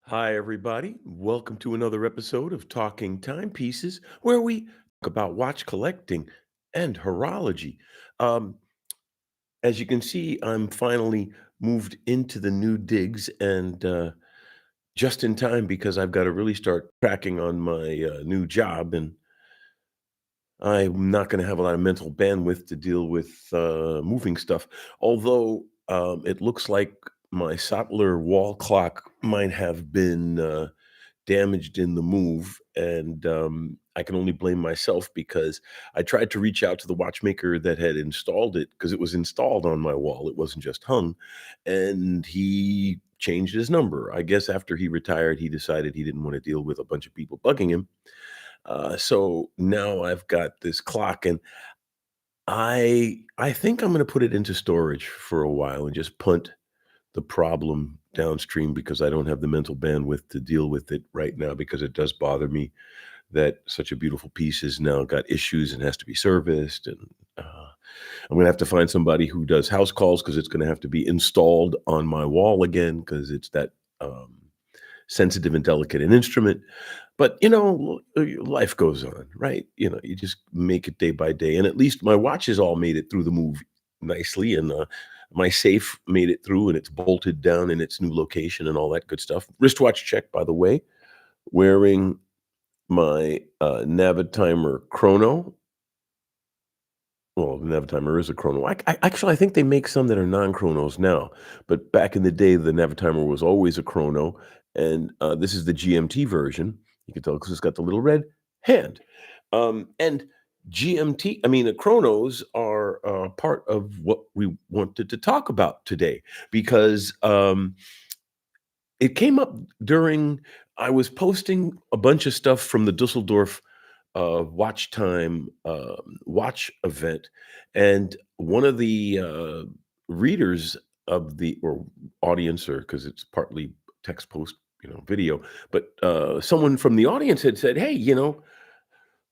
Hi, everybody. Welcome to another episode of Talking Timepieces, where we talk about watch collecting and horology. Um, as you can see, I'm finally moved into the new digs and just in time because I've got to really start tracking on my new job. And I'm not going to have a lot of mental bandwidth to deal with moving stuff. Although it looks like my Sattler wall clock might have been damaged in the move, and I can only blame myself because I tried to reach out to the watchmaker that had installed it because it was installed on my wall. It wasn't just hung, and he changed his number. I guess after he retired, he decided he didn't want to deal with a bunch of people bugging him. So now I've got this clock, and I think I'm going to put it into storage for a while and just punt the problem downstream because I don't have the mental bandwidth to deal with it right now because it does bother me that such a beautiful piece has now got issues and has to be serviced. And I'm going to have to find somebody who does house calls because it's going to have to be installed on my wall again because it's that um, sensitive and delicate an instrument. But life goes on, right? You just make it day by day. And at least my watches all made it through the move nicely. And my safe made it through and it's bolted down in its new location and all that good stuff. Wristwatch check, by the way, wearing my Navitimer chrono. Well, the Navitimer is a chrono. I think they make some that are non-chronos now, but back in the day, the Navitimer was always a chrono, and this is the GMT version. You can tell because it's got the little red hand. And GMT, I mean, the chronos are part of what we wanted to talk about today because it came up during I was posting a bunch of stuff from the Dusseldorf watch time watch event, and one of the readers of the or audience, or because it's partly text post, video, but someone from the audience had said, "Hey,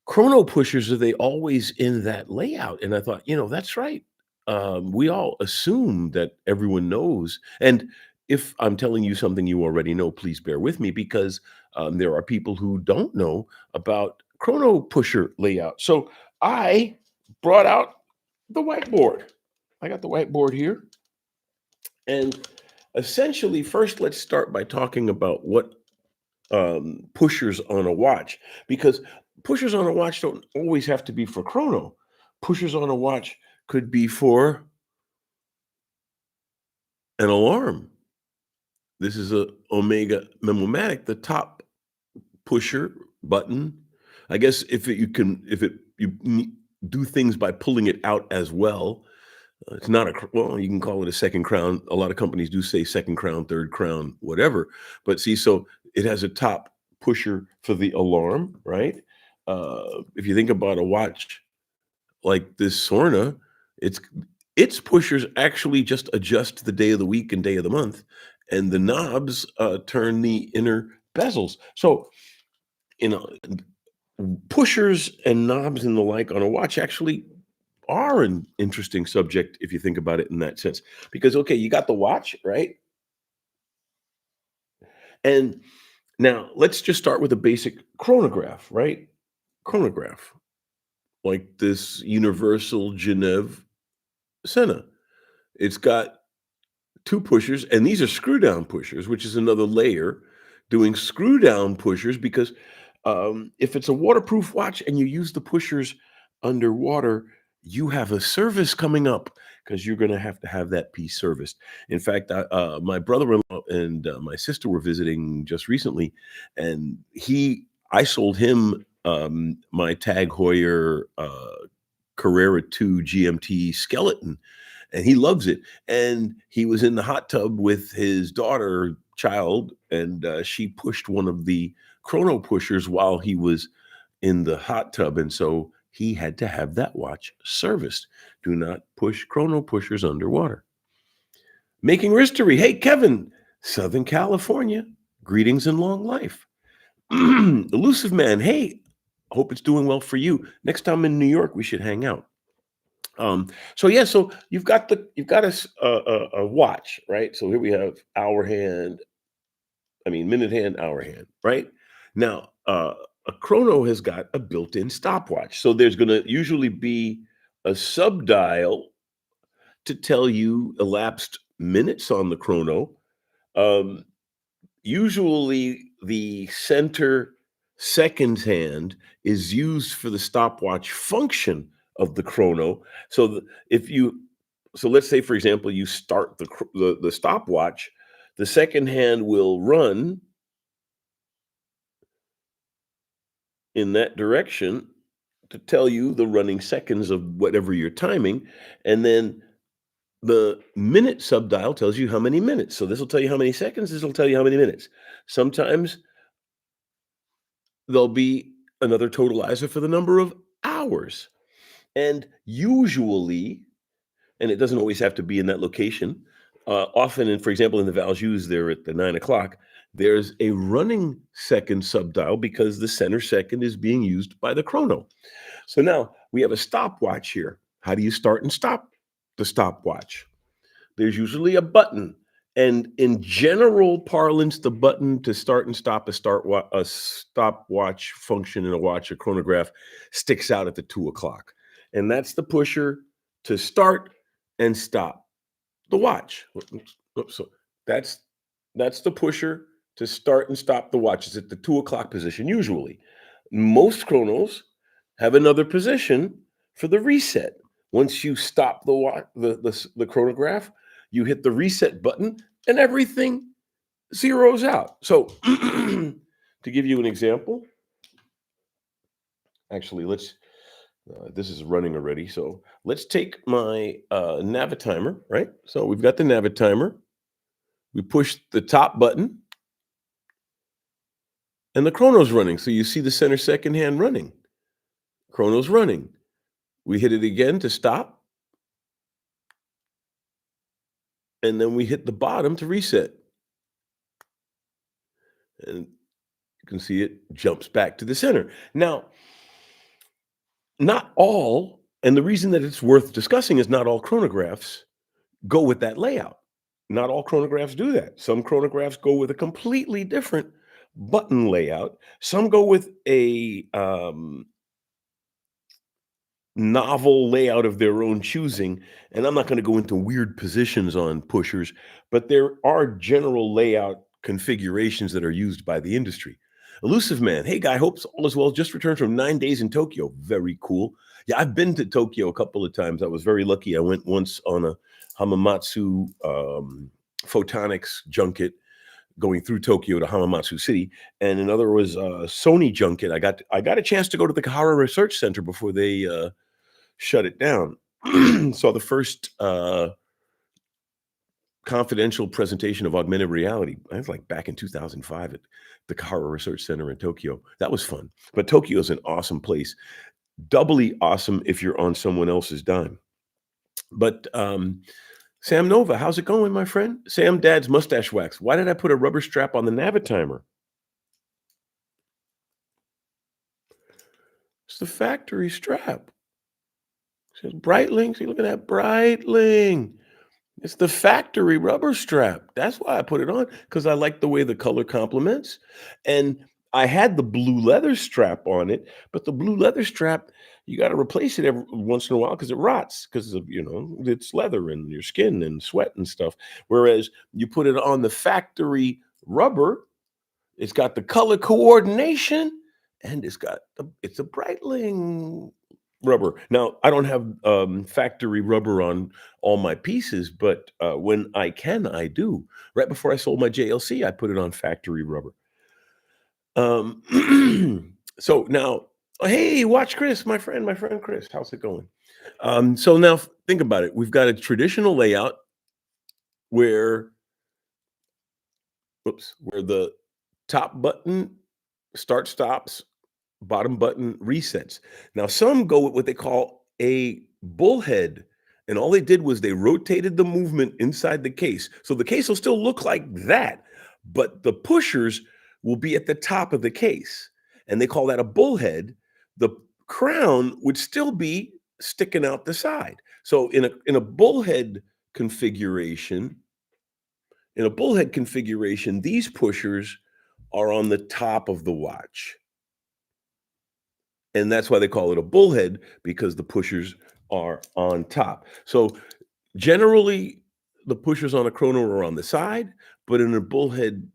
chrono pushers, are they always in that layout?" And I thought, that's right. We all assume that everyone knows. And if I'm telling you something you already know, please bear with me because there are people who don't know about chrono pusher layout. So I brought out the whiteboard. I got the whiteboard here. And essentially, first, let's start by talking about what pushers on a watch, because pushers on a watch don't always have to be for chrono. Pushers on a watch could be for an alarm. This is a Omega Memomatic, the top pusher button. I guess if it do things by pulling it out as well. It's not well, you can call it a second crown. A lot of companies do say second crown, third crown, whatever. But see, so it has a top pusher for the alarm, right? If you think about a watch like this Sorna, it's its pushers actually just adjust the day of the week and day of the month, and the knobs turn the inner bezels. So you know, pushers and knobs and the like on a watch actually are an interesting subject if you think about it in that sense. Because okay, you got the watch, right? And now let's just start with a basic chronograph, right? Chronograph, like this Universal Geneve Senna. It's got two pushers, and these are screw down pushers, which is another layer doing screw down pushers because if it's a waterproof watch and you use the pushers underwater, you have a service coming up because you're going to have that piece serviced. In fact, my brother-in-law and my sister were visiting just recently, and I sold him my Tag Heuer Carrera 2 GMT skeleton, and he loves it. And he was in the hot tub with his child, and she pushed one of the chrono pushers while he was in the hot tub. And so he had to have that watch serviced. Do not push chrono pushers underwater. Making history. Hey, Kevin, Southern California. Greetings and long life. Elusive man. Hey, hope it's doing well for you. Next time in New York, we should hang out. So yeah, so you've got a watch, right? So here we have hour hand, I mean, minute hand, hour hand, right? Now, a chrono has got a built-in stopwatch. So there's going to usually be a subdial to tell you elapsed minutes on the chrono. Um, Usually, the center seconds hand is used for the stopwatch function of the chrono. So if you, so let's say, for example, you start the stopwatch, the second hand will run in that direction to tell you the running seconds of whatever you're timing, and then the minute subdial tells you how many minutes. So this will tell you how many seconds, this will tell you how many minutes. Sometimes there'll be another totalizer for the number of hours. And usually, and it doesn't always have to be in that location, often, for example, in the Values there at the 9 o'clock, there's a running second subdial because the center second is being used by the chrono. So now we have a stopwatch here. How do you start and stop the stopwatch? There's usually a button. And in general parlance, the button to start and stop a stopwatch function in a watch, a chronograph, sticks out at the 2 o'clock. And that's the pusher to start and stop the watch. So that's that's the pusher to start and stop the watch. It's at the 2 o'clock position usually. Most chronos have another position for the reset. Once you stop the chronograph, you hit the reset button and everything zeroes out. So to give you an example, actually, let's this is running already. So let's take my Navitimer, right? So we've got the Navitimer. We push the top button and the chrono's running. So you see the center second hand running. Chrono's running. We hit it again to stop. And then we hit the bottom to reset. And you can see it jumps back to the center. Now, not all, and the reason that it's worth discussing is not all chronographs go with that layout. Not all chronographs do that. Some chronographs go with a completely different button layout. Some go with a novel layout of their own choosing. And I'm not going to go into weird positions on pushers, but there are general layout configurations that are used by the industry. Elusive Man, hey guy, hopes all is well. Just returned from 9 days in Tokyo. Very cool. Yeah, I've been to Tokyo a couple of times. I was very lucky. I went once on a Hamamatsu photonics junket going through Tokyo to Hamamatsu City, and another was a Sony junket. I got a chance to go to the Kahara Research Center before they shut it down. Saw the first confidential presentation of augmented reality. I was like back in 2005 at the Kahara Research Center in Tokyo. That was fun. But Tokyo is an awesome place. Doubly awesome if you're on someone else's dime. But Sam Nova, how's it going, my friend? Sam Dad's mustache wax. Why did I put a rubber strap on the Navitimer? It's the factory strap. It says Breitling. See, look at that Breitling. It's the factory rubber strap. That's why I put it on, because I like the way the color complements. And I had the blue leather strap on it, but the blue leather strap, you got to replace it every once in a while because it rots because of, it's leather and your skin and sweat and stuff. Whereas you put it on the factory rubber, it's got the color coordination and it's a Breitling rubber. Now, I don't have factory rubber on all my pieces, but when I can, I do. Right before I sold my JLC, I put it on factory rubber. So now, hey, watch Chris, my friend Chris. How's it going? So now think about it. We've got a traditional layout where, where the top button start stops, bottom button resets. Now, some go with what they call a bullhead. And all they did was they rotated the movement inside the case. So the case will still look like that, but the pushers will be at the top of the case. And they call that a bullhead. The crown would still be sticking out the side. So in a bullhead configuration, In a bullhead configuration, these pushers are on the top of the watch. And that's why they call it a bullhead, because the pushers are on top. So generally, the pushers on a chrono are on the side, but in a bullhead,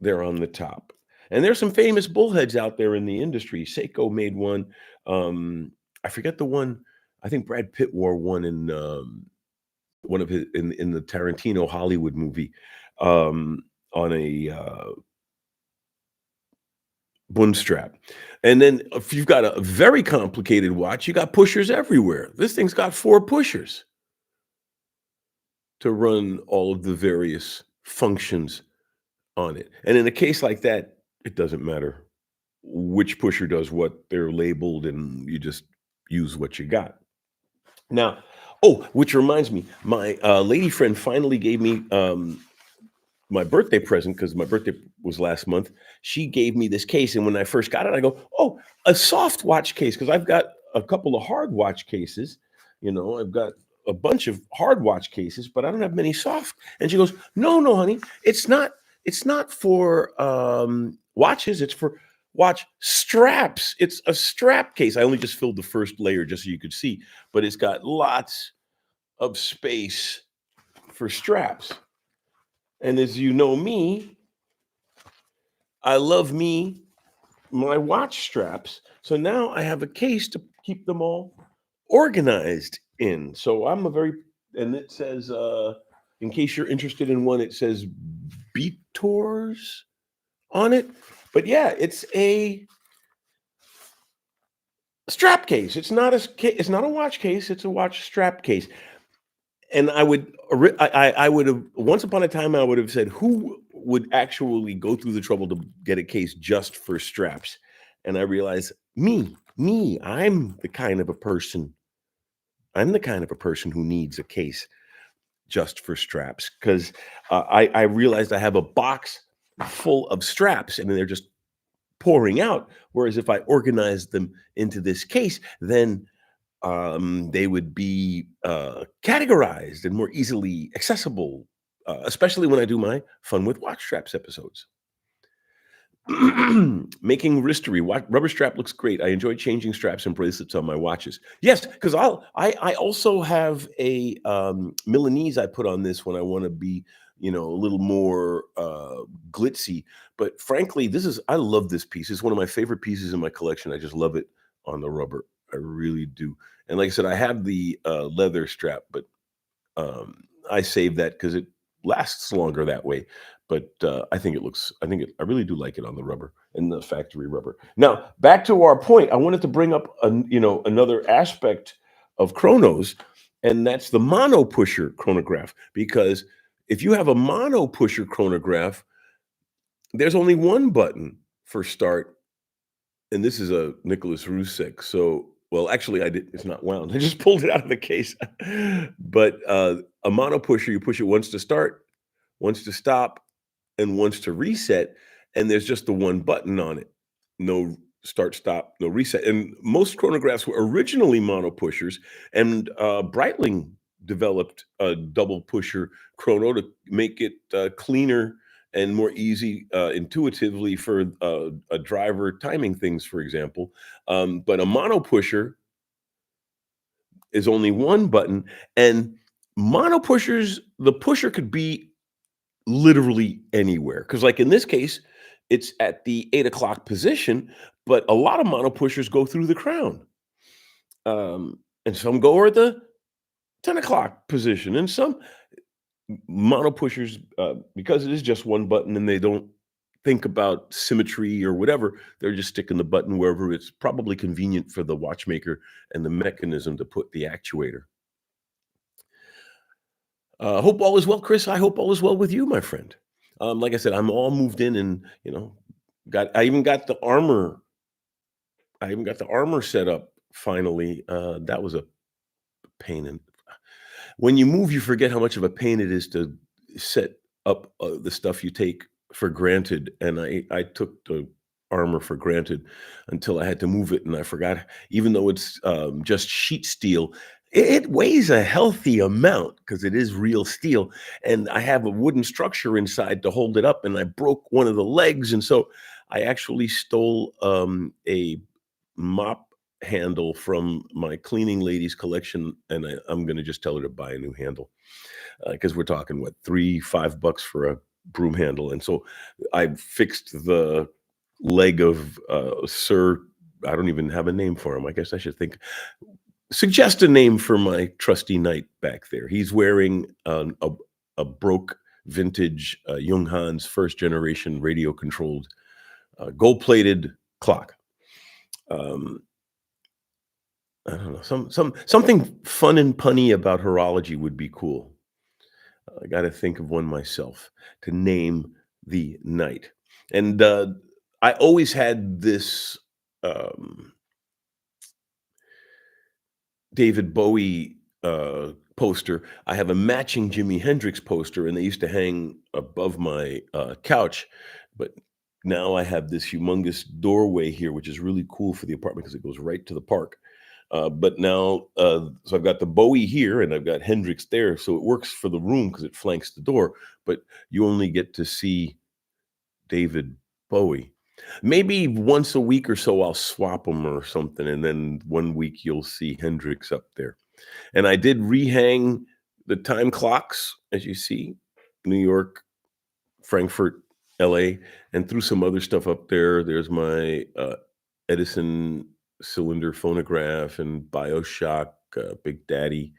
they're on the top. And there's some famous bullheads out there in the industry. Seiko made one. I forget the one. I think Brad Pitt wore one in one of his in the Tarantino Hollywood movie, on a bund strap. And then if you've got a very complicated watch, you got pushers everywhere. This thing's got 4 pushers to run all of the various functions on it. And in a case like that, it doesn't matter which pusher does what. They're labeled, and you just use what you got. Now, oh, which reminds me, my lady friend finally gave me my birthday present, because my birthday was last month. She gave me this case, and when I first got it, I go, "Oh, a soft watch case," because I've got a couple of hard watch cases. I've got a bunch of hard watch cases, but I don't have many soft. And she goes, "No, no, honey, it's not. It's not for watches. It's for watch straps. It's a strap case." I only just filled the first layer just so you could see, but it's got lots of space for straps. And as you know me, I love my watch straps. So now I have a case to keep them all organized in. So and it says, in case you're interested in one, it says Beators on it. But yeah, it's a strap case. It's not a watch case. It's a watch strap case. And I would have, once upon a time, I would have said, who would actually go through the trouble to get a case just for straps? And I realized, I'm the kind of a person. I'm the kind of a person who needs a case just for straps, because I realized I have a box full of straps, and they're just pouring out. Whereas if I organized them into this case, then they would be categorized and more easily accessible, especially when I do my Fun with Watch Straps episodes. Making wristery. Rubber strap looks great. I enjoy changing straps and bracelets on my watches. Yes, because I also have a Milanese I put on this when I want to be, a little more glitzy. But frankly, I love this piece. It's one of my favorite pieces in my collection. I just love it on the rubber. I really do. And like I said, I have the leather strap, but I save that because it lasts longer that way. But I really do like it on the rubber and the factory rubber. Now, back to our point, I wanted to bring up, another aspect of chronos, and that's the mono pusher chronograph. Because if you have a mono pusher chronograph, there's only one button for start. And this is a Nicholas Rusek. So, well, actually, it's not wound. I just pulled it out of the case. But a mono pusher, you push it once to start, once to stop, and once to reset. And there's just the one button on it. No start, stop, no reset. And most chronographs were originally mono pushers. And Breitling developed a double pusher chrono to make it cleaner and more easy intuitively for a driver timing things, for example. But a mono pusher is only one button. And mono pushers, the pusher could be literally anywhere. Because like in this case, it's at the 8 o'clock position, but a lot of mono pushers go through the crown. And some go at the 10 o'clock position. And some mono pushers, because it is just one button and they don't think about symmetry or whatever, they're just sticking the button wherever it's probably convenient for the watchmaker and the mechanism to put the actuator. Hope all is well, Chris. I hope all is well with you, my friend. Like I said, I'm all moved in, and I even got the armor. I even got the armor set up finally. That was a pain. And when you move, you forget how much of a pain it is to set up the stuff you take for granted. And I took the armor for granted until I had to move it, and I forgot. Even though it's just sheet steel, It weighs a healthy amount because it is real steel, and I have a wooden structure inside to hold it up, and I broke one of the legs, and so I actually stole, a mop handle from my cleaning lady's collection, and I'm gonna just tell her to buy a new handle, because we're talking, what, 3, $5 for a broom handle, and so I fixed the leg of, Sir I don't even have a name for him. I guess I should suggest a name for my trusty knight back there. He's wearing a broke vintage, Junghans first generation radio controlled, gold-plated clock. Um, I don't know, something fun and punny about horology would be cool. I gotta think of one myself to name the knight. And, I always had this, um David Bowie, poster. I have a matching Jimi Hendrix poster, and they used to hang above my, couch, but now I have this humongous doorway here, which is really cool for the apartment because it goes right to the park. But now, so I've got the Bowie here, and I've got Hendrix there, so it works for the room because it flanks the door, but you only get to see David Bowie. Maybe once a week or so, I'll swap them or something, and then one week you'll see Hendrix up there. And I did rehang the time clocks, as you see, New York, Frankfurt, LA, and threw some other stuff up there. There's my Edison cylinder phonograph and BioShock, Big Daddy,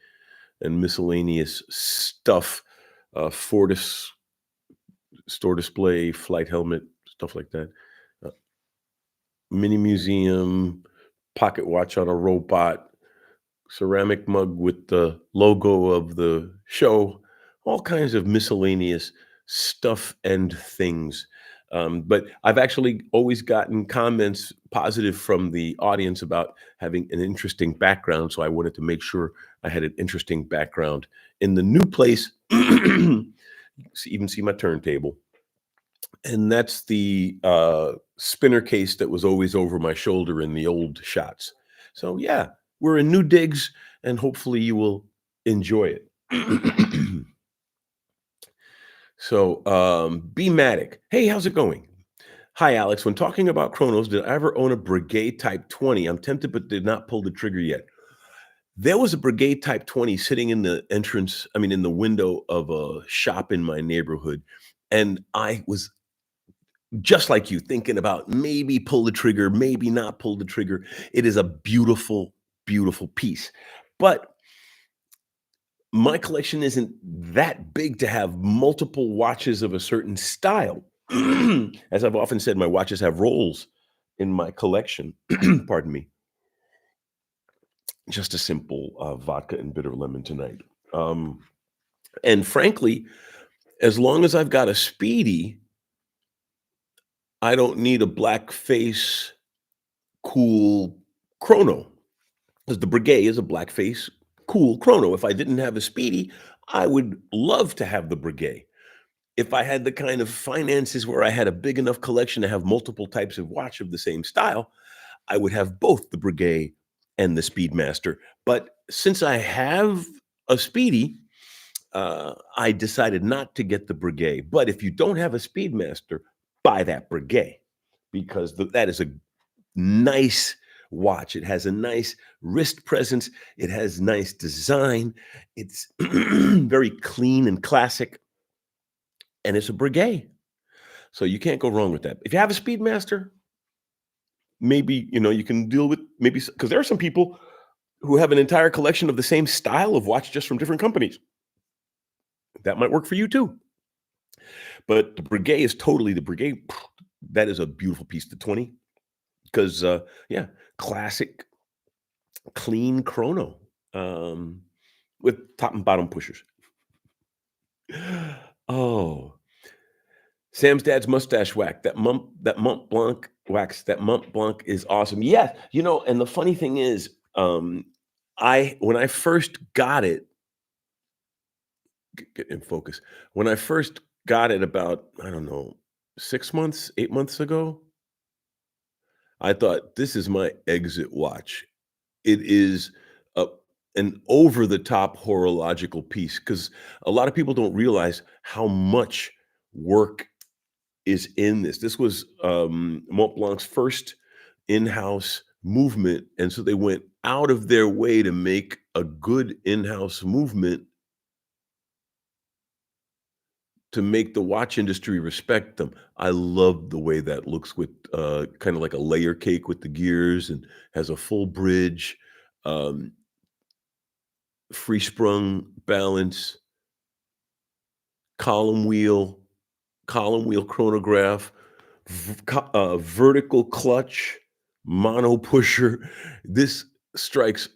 and miscellaneous stuff. Fortis store display, flight helmet, stuff like that. Uh, Mini museum, pocket watch on a robot, ceramic mug with the logo of the show, all kinds of miscellaneous stuff and things. But I've actually always gotten comments positive from the audience about having an interesting background. So I wanted to make sure I had an interesting background in the new place. Even see my turntable. And that's the, spinner case that was always over my shoulder in the old shots. So, yeah, we're in new digs, and hopefully you will enjoy it. So, B-Matic. Hey, how's it going? Hi, Alex. When talking about chronos, did I ever own a Brigade Type 20? I'm tempted, but did not pull the trigger yet. There was a Brigade Type 20 sitting in the in the window of a shop in my neighborhood, and I was just like you, thinking about maybe pull the trigger, maybe not pull the trigger. It is a beautiful, beautiful piece. But my collection isn't that big to have multiple watches of a certain style. As I've often said, my watches have roles in my collection. Pardon me. Just a simple vodka and bitter lemon tonight. Um, and frankly, as long as I've got a speedy, I don't need a black face, cool chrono. Because the Breguet is a blackface, cool chrono. If I didn't have a Speedy, I would love to have the Breguet. If I had the kind of finances where I had a big enough collection to have multiple types of watch of the same style, I would have both the Breguet and the Speedmaster. But since I have a Speedy, I decided not to get the Breguet. But if you don't have a Speedmaster, buy that Breguet because that is a nice watch. It has a nice wrist presence. It has nice design. It's very clean and classic, and it's a Breguet. So you can't go wrong with that. If you have a Speedmaster, maybe you can deal with maybe because there are some people who have an entire collection of the same style of watch just from different companies. That might work for you too. But the Breguet is totally the Breguet. That is a beautiful piece. The 20, because yeah, classic clean chrono. Um, with top and bottom pushers. Oh, Sam's dad's mustache whack. That Mont Blanc wax. That Mont Blanc is awesome. Yes, and the funny thing is, I when I first got it, get in focus. When I first got it about, I don't know, 6 months, 8 months ago, I thought, "This is my exit watch." It is a an over the top horological piece because a lot of people don't realize how much work is in this. This was Mont Blanc's first in-house movement, and so they went out of their way to make a good in-house movement to make the watch industry respect them. I love the way that looks with, kinda like a layer cake with the gears and has a full bridge, um, free sprung balance, column wheel chronograph, vertical clutch, mono pusher. This strikes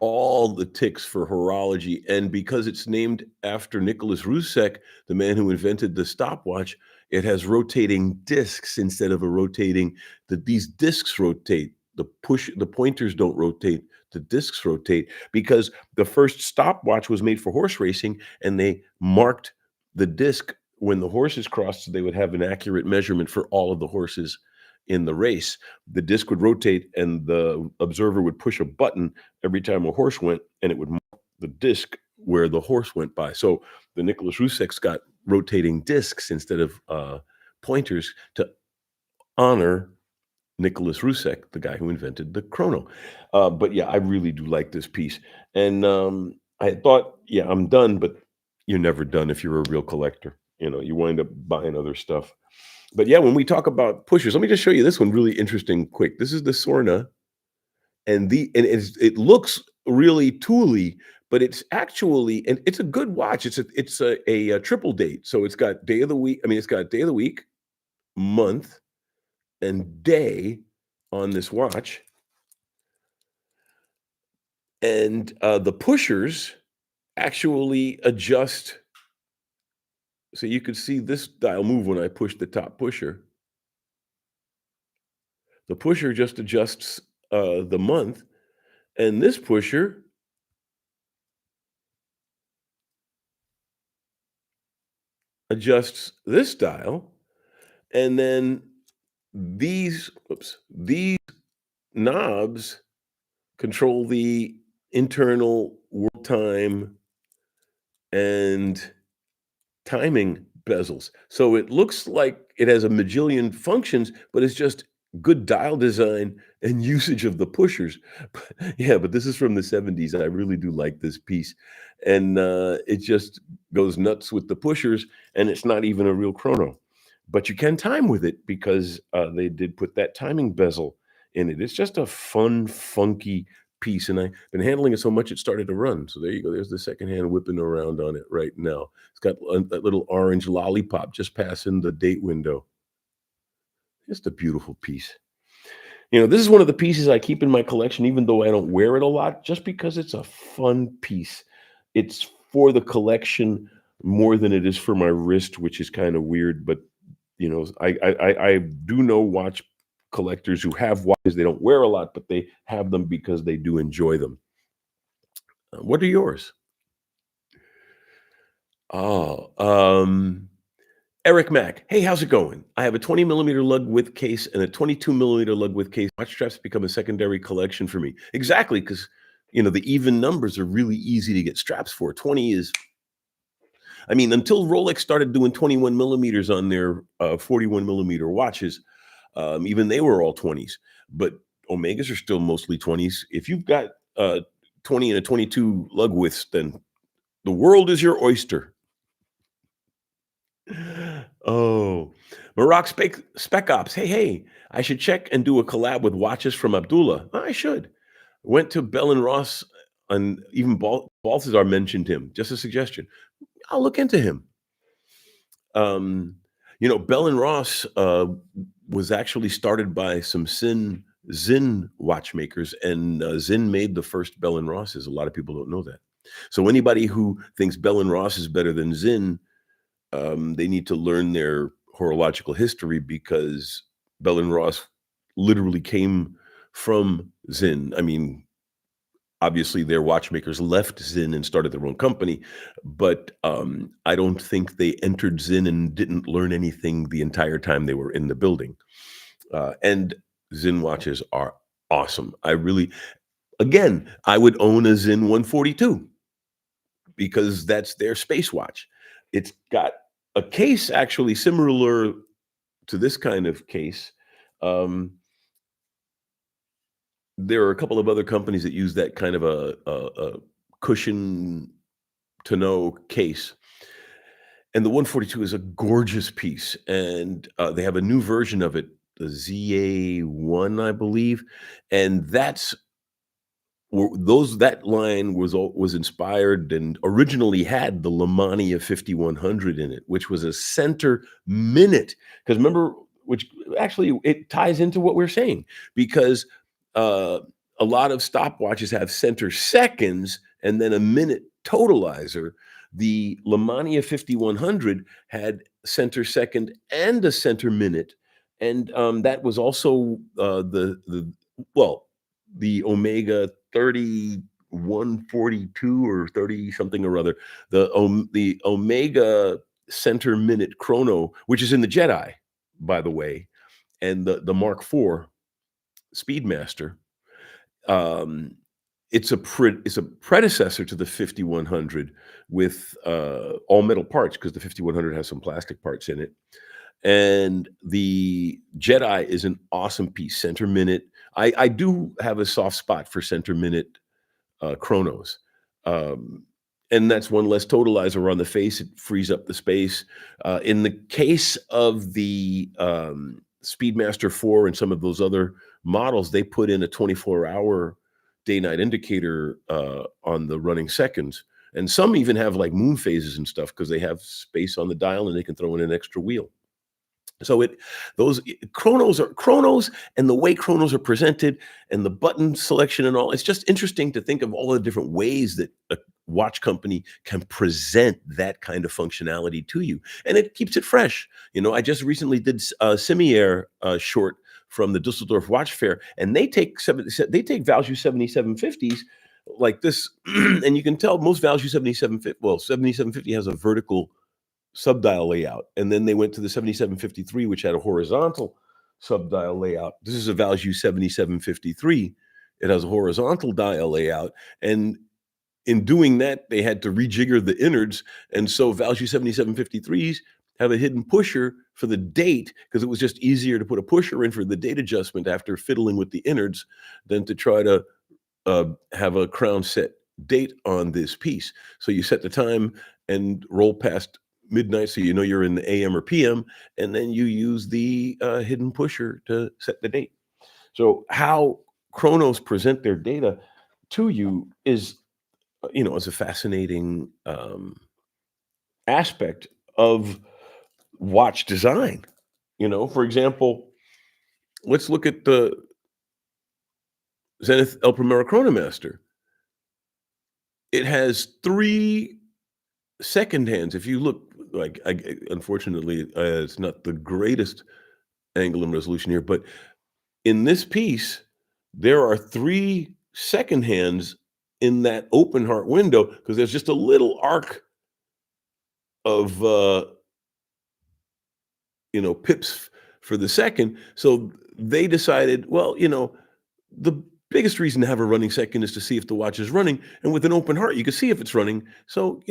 all the ticks for horology, and because it's named after Nicholas Rusek, the man who invented the stopwatch, it has rotating discs instead of a rotating these discs rotate. The pointers don't rotate, the discs rotate because the first stopwatch was made for horse racing, and they marked the disc when the horses crossed, so they would have an accurate measurement for all of the horses in the race. The disc would rotate, and the observer would push a button every time a horse went, and it would mark the disc where the horse went by. So the Nicholas Ruseks got rotating discs instead of pointers to honor Nicholas Rusek, the guy who invented the chrono. But yeah, I really do like this piece. And I thought, yeah, I'm done, but you're never done if you're a real collector. You know, you wind up buying other stuff. But yeah, when we talk about pushers, let me just show you this one really interesting quick. This is the Sorna, and it looks really tooly, but it's actually and it's a good watch. It's a triple date. So it's got day of the week. I mean, it's got day of the week, month, and day on this watch. And the pushers actually adjust. So you could see this dial move when I push the top pusher. The pusher just adjusts the month, and this pusher adjusts this dial, and then these knobs control the internal work time and timing bezels. So it looks like it has a majillion functions, but it's just good dial design and usage of the pushers. Yeah, but this is from the 70s. I really do like this piece. And it just goes nuts with the pushers, and it's not even a real chrono. But you can time with it because they did put that timing bezel in it. It's just a fun, funky piece. And I've been handling it so much it started to run. So there you go. There's the second hand whipping around on it right now. It's got that little orange lollipop just passing the date window. Just a beautiful piece. You know, this is one of the pieces I keep in my collection, even though I don't wear it a lot, just because it's a fun piece. It's for the collection more than it is for my wrist, which is kind of weird. But you know, I do know watch collectors who have watches they don't wear a lot, but they have them because they do enjoy them. What are yours? Oh, Eric Mack. Hey, how's it going? I have a 20 millimeter lug width case and a 22 millimeter lug width case. Watch straps become a secondary collection for me. Exactly, because you know the even numbers are really easy to get straps for. 20 is, I mean, until Rolex started doing 21 millimeters on their 41 millimeter watches, even they were all 20s. But Omegas are still mostly 20s. If you've got 20 and a 22 lug widths, then the world is your oyster. Oh, Spec Ops. Hey, hey, I should check and do a collab with watches from Abdullah. I should. Went to Bell and Ross, and even Balthazar mentioned him. Just a suggestion. I'll look into him. Um, you know, Bell and Ross was actually started by some Zinn watchmakers, and Zinn made the first Bell and Rosses. A lot of people don't know that. So anybody who thinks Bell and Ross is better than Zinn, they need to learn their horological history because Bell and Ross literally came from Zinn. I mean, obviously their watchmakers left Zinn and started their own company, but I don't think they entered Zinn and didn't learn anything the entire time they were in the building. And Zinn watches are awesome. Again, I would own a Zen 142 because that's their space watch. It's got a case actually similar to this kind of case. Um, there are a couple of other companies that use that kind of a cushion tonneau case, and the 142 is a gorgeous piece, and they have a new version of it, the ZA1, I believe, and that line was inspired and originally had the Lemania 5100 in it, which was a center minute. Because remember, which actually it ties into what we're saying, because uh, a lot of stopwatches have center seconds and then a minute totalizer. The Lemania 5100 had center second and a center minute, and that was also well, the Omega 3142 or 30 something or other, the Omega center minute chrono, which is in the Jedi, by the way, and the Mark IV Speedmaster. Um, it's a predecessor to the 5100 with all metal parts, because the 5100 has some plastic parts in it. And the Jedi is an awesome piece, center minute. I do have a soft spot for center minute chronos. Um, and that's one less totalizer on the face. It frees up the space. In the case of the Speedmaster 4 and some of those other models, they put in a 24-hour day-night indicator on the running seconds. And some even have like moon phases and stuff because they have space on the dial and they can throw in an extra wheel. So those chronos and the way chronos are presented and the button selection and all, it's just interesting to think of all the different ways that a watch company can present that kind of functionality to you. And it keeps it fresh. I just recently did a Simier short from the Dusseldorf Watch Fair, and they take Value 7750s like this, and you can tell most Value 7750 has a vertical subdial layout. And then they went to the 7753, which had a horizontal subdial layout. This is a Value 7753. It has a horizontal dial layout. And in doing that, they had to rejigger the innards. And so Value 7753s have a hidden pusher for the date, because it was just easier to put a pusher in for the date adjustment after fiddling with the innards than to try to have a crown set date on this piece. So you set the time and roll past midnight, so you know you're in the AM or PM, and then you use the hidden pusher to set the date. So how chronos present their data to you is a fascinating aspect of watch design. For example, let's look at the Zenith El Primero Chronomaster. It has three second hands. If you look, like, unfortunately, it's not the greatest angle and resolution here, but in this piece, there are three second hands in that open heart window, because there's just a little arc of pips for the second. So they decided, well, the biggest reason to have a running second is to see if the watch is running, and with an open heart, you can see if it's running. So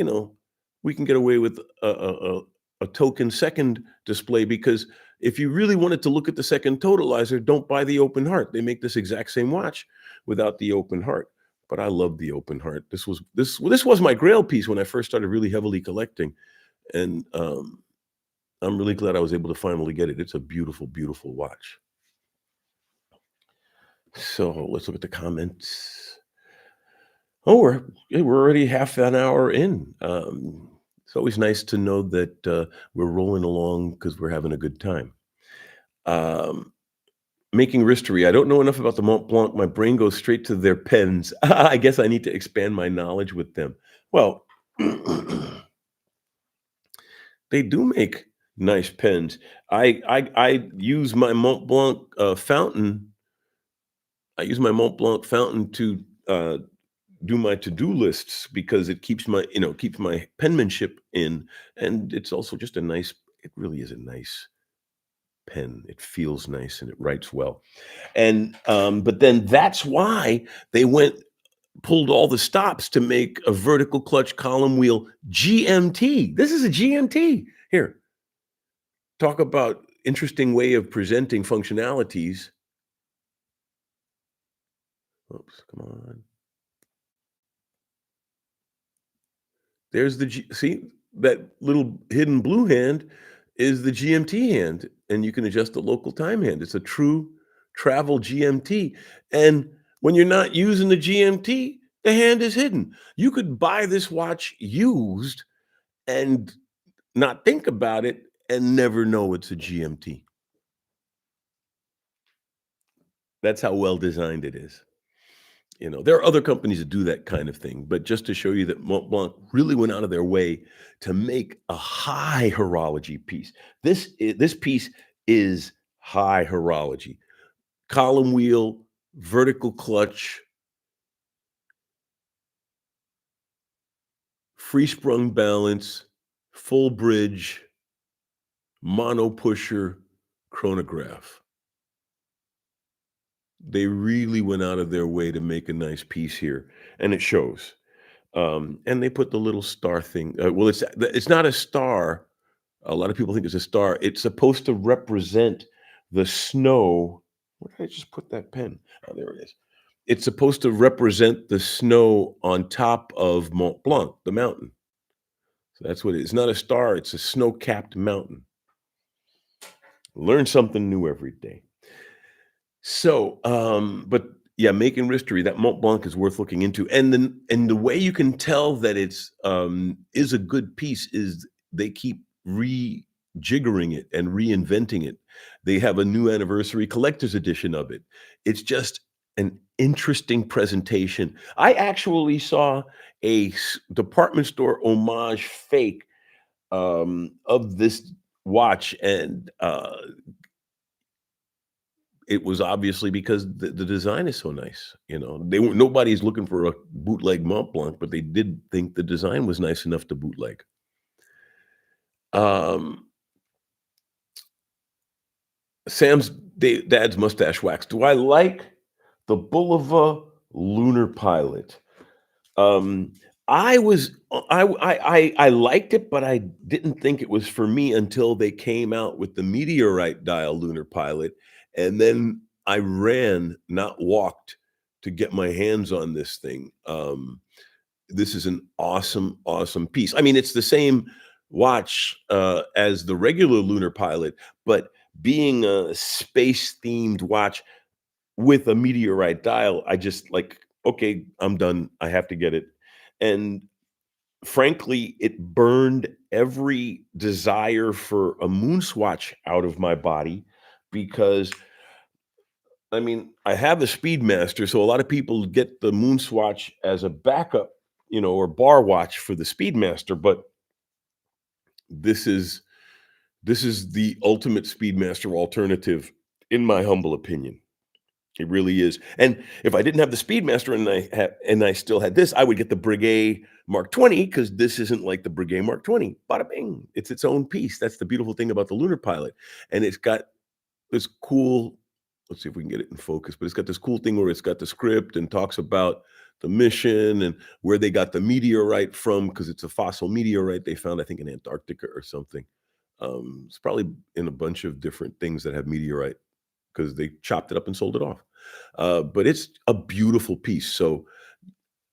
we can get away with a token second display, because if you really wanted to look at the second totalizer, don't buy the open heart. They make this exact same watch without the open heart. But I love the open heart. This was my Grail piece when I first started really heavily collecting, and I'm really glad I was able to finally get it. It's a beautiful, beautiful watch. So let's look at the comments. Oh, we're already half an hour in. It's always nice to know that we're rolling along because we're having a good time. Um, Making wristery. I don't know enough about the Mont Blanc. My brain goes straight to their pens. I guess I need to expand my knowledge with them. Well, they do make nice pens. I use my Mont Blanc fountain. I use my Mont Blanc fountain to do my to-do lists, because it keeps my penmanship in, and it's also just it really is a nice pen. It feels nice and it writes well. And but then that's why they went pulled all the stops to make a vertical clutch column wheel GMT. This is a GMT. Here, talk about interesting way of presenting functionalities. Oops, come on. There's the see that little hidden blue hand is the GMT hand, and you can adjust the local time hand. It's a true travel GMT. And when you're not using the GMT, the hand is hidden. You could buy this watch used and not think about it and never know it's a GMT. That's how well designed it is. You know, there are other companies that do that kind of thing, but just to show you that Montblanc really went out of their way to make a high horology piece. This piece is high horology. Column wheel, vertical clutch, free sprung balance, full bridge, mono pusher, chronograph. They really went out of their way to make a nice piece here, and it shows. And they put the little star thing. Well, it's not a star. A lot of people think it's a star. It's supposed to represent the snow. Where did I just put that pen? Oh, there it is. It's supposed to represent the snow on top of Mont Blanc, the mountain. So that's what it is. It's not a star. It's a snow-capped mountain. Learn something new every day. So, but yeah, making history, that Mont Blanc is worth looking into. And the way you can tell that it's is a good piece is they keep rejiggering it and reinventing it. They have a new anniversary collector's edition of it. It's just an interesting presentation. I actually saw a department store homage fake of this watch, and it was obviously because the design is so nice, you know? They weren't nobody's looking for a bootleg Mont Blanc, but they did think the design was nice enough to bootleg. Um, Sam's dad's mustache wax. Do I like the Bulova Lunar Pilot? Um, I was I liked it, but I didn't think it was for me until they came out with the meteorite dial lunar pilot, and then I ran, not walked, to get my hands on this thing. This is an awesome, awesome piece. I mean, it's the same watch as the regular lunar pilot, but being a space themed watch with a meteorite dial, I just like, okay, I'm done. I have to get it. And frankly, it burned every desire for a moon swatch out of my body because I mean, I have a Speedmaster, so a lot of people get the moon swatch as a backup, you know, or bar watch for the Speedmaster, but this is this is the ultimate Speedmaster alternative in my humble opinion. It really is. And if I didn't have the Speedmaster and I still had this, I would get the Breguet Mark 20 because this isn't like the Breguet Mark 20. Bada bing. It's its own piece. That's the beautiful thing about the Lunar Pilot. And it's got this cool, let's see if we can get it in focus, but it's got this cool thing where it's got the script and talks about the mission and where they got the meteorite from because it's a fossil meteorite they found, I think, in Antarctica or something. It's probably in a bunch of different things that have meteorite because they chopped it up and sold it off. But it's a beautiful piece. So,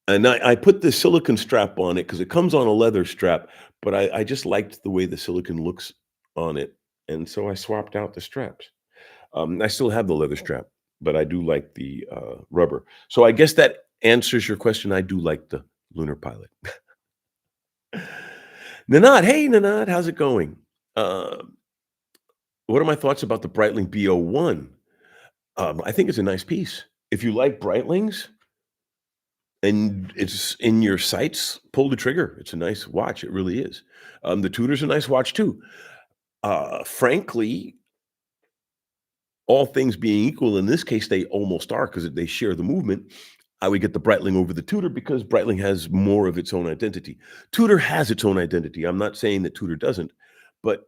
and I put the silicon strap on it because it comes on a leather strap, but I just liked the way the silicon looks on it. And so I swapped out the straps. I still have the leather strap, but I do like the rubber. So I guess that answers your question. I do like the Lunar Pilot. Nanad, hey Nanad, how's it going? Uh, what are my thoughts about the Breitling B01? I think it's a nice piece. If you like Breitlings and it's in your sights, pull the trigger. It's a nice watch. It really is. The Tudor's a nice watch too. Frankly, all things being equal, in this case, they almost are because they share the movement. I would get the Breitling over the Tudor because Breitling has more of its own identity. Tudor has its own identity. I'm not saying that Tudor doesn't, but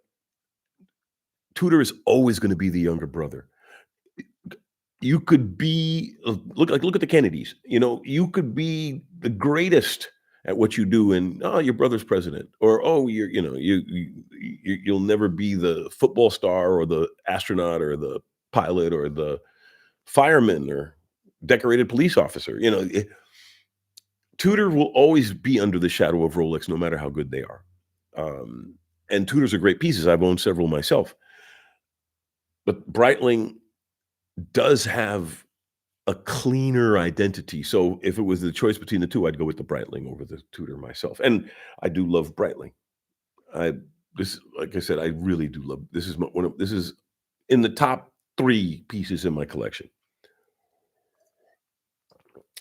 Tudor is always gonna be the younger brother. You could be look at the Kennedys, you could be the greatest at what you do and, "Oh, your brother's president," or, "Oh, you'll never be the football star or the astronaut or the pilot or the fireman or decorated police officer," Tudor will always be under the shadow of Rolex no matter how good they are. Um, and Tudors are great pieces, I've owned several myself, but Breitling does have a cleaner identity. So if it was the choice between the 2, I'd go with the Breitling over the Tudor myself, and I do love Breitling. I this like I said, I really do love this is my one of this is in the top 3 pieces in my collection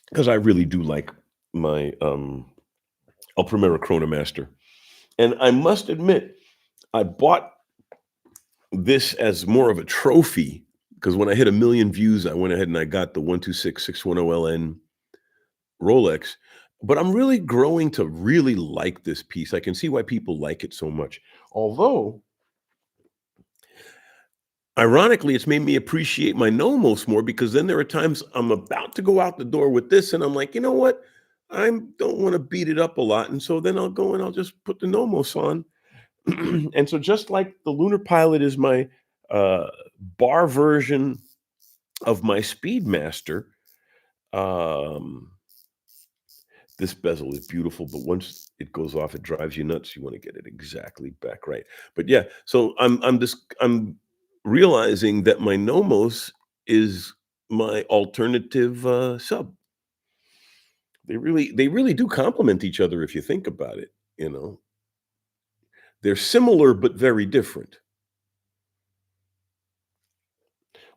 because I really do like my, El Primero Chronomaster, and I must admit, I bought this as more of a trophy because when I hit 1,000,000 views, I went ahead and I got the 126610LN Rolex, but I'm really growing to really like this piece. I can see why people like it so much. Although, ironically, it's made me appreciate my Nomos more because then there are times I'm about to go out the door with this and I'm like, "You know what? I don't wanna beat it up a lot," and so then I'll go and I'll just put the Nomos on. And so just like the Lunar Pilot is my, uh, bar version of my Speedmaster, um this bezel is beautiful, but once it goes off, it drives you nuts. You wanna get it exactly back right. But yeah, so I'm realizing that my Nomos is my alternative, sub. They really do complement each other if you think about it, you know? They're similar, but very different.